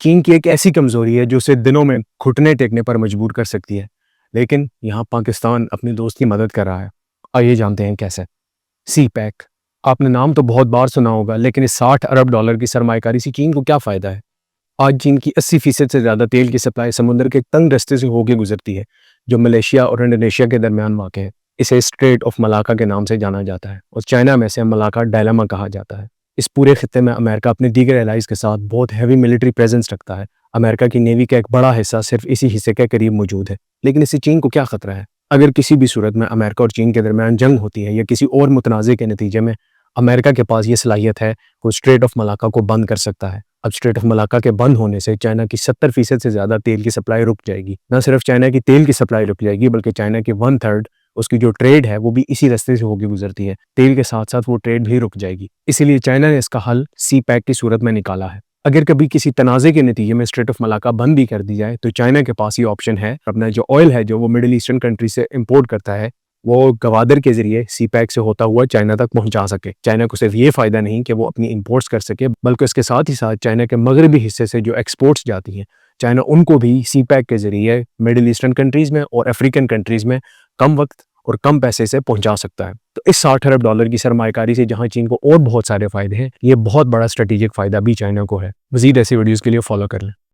चीन की एक ऐसी कमजोरी है जो उसे दिनों में घुटने टेकने पर मजबूर कर सकती है। लेकिन यहाँ पाकिस्तान अपने दोस्त की मदद कर रहा है। आइए जानते हैं कैसे। सी पैक, आपने नाम तो बहुत बार सुना होगा, लेकिन इस $60 अरब की सरमायाकारी से चीन को क्या फायदा है? आज चीन की 80% से ज्यादा तेल की सप्लाई समुद्र के एक तंग रास्ते से होकर गुजरती है, जो मलेशिया और इंडोनेशिया के दरमियान वाक़ है। इसे स्ट्रेट ऑफ मलाका के नाम से जाना जाता है और चाइना में इसे मलाका डायलेमा कहा जाता है। इस पूरे खित्ते में अमेरिका अपने दीगर एलाइज के साथ बहुत हैवी मिलिट्री प्रेजेंस रखता है। अमेरिका की नेवी का एक बड़ा हिस्सा सिर्फ इसी हिस्से के करीब मौजूद है। लेकिन इससे चीन को क्या खतरा है? अगर किसी भी सूरत में अमेरिका और चीन के दरमियान जंग होती है या किसी और मुतनाज़े के नतीजे में, अमेरिका के पास ये सलाहियत है, वो स्ट्रेट ऑफ मलाका को बंद कर सकता है। अब स्ट्रेट ऑफ मलाका के बंद होने से चाइना की 70% से ज्यादा तेल की सप्लाई रुक जाएगी। न सिर्फ चाइना की तेल की सप्लाई रुक जाएगी, बल्कि चाइना की 1/3 उसकी जो ट्रेड है वो भी इसी रास्ते से होकर गुजरती है। तेल के साथ साथ वो ट्रेड भी रुक जाएगी। इसीलिए चाइना ने इसका हल सी पैक की सूरत में निकाला है। अगर कभी किसी तनाज़े के नतीजे में स्ट्रेट ऑफ मलाका बंद भी कर दी जाए, तो चाइना के पास ये ऑप्शन है, अपना जो ऑयल है जो वो मिडिल ईस्टर्न कंट्री से इंपोर्ट करता है, वो गवादर के जरिए सी पैक से होता हुआ चाइना तक पहुंचा सके। चाइना को सिर्फ ये फायदा नहीं कि वो अपनी इंपोर्ट्स कर सके, बल्कि उसके साथ ही साथ चाइना के मगरबी हिस्से से जो एक्सपोर्ट्स जाती हैं, चाइना उनको भी सी पैक के जरिए मिडिल ईस्टर्न कंट्रीज में और अफ्रीकन कंट्रीज में कम वक्त और कम पैसे से पहुंचा सकता है। तो इस $60 अरब की सरमायाकारी से जहां चीन को और बहुत सारे फायदे हैं, ये बहुत बड़ा स्ट्रेटेजिक फायदा भी चाइना को है। मजीद ऐसी वीडियोस के लिए फॉलो कर लें।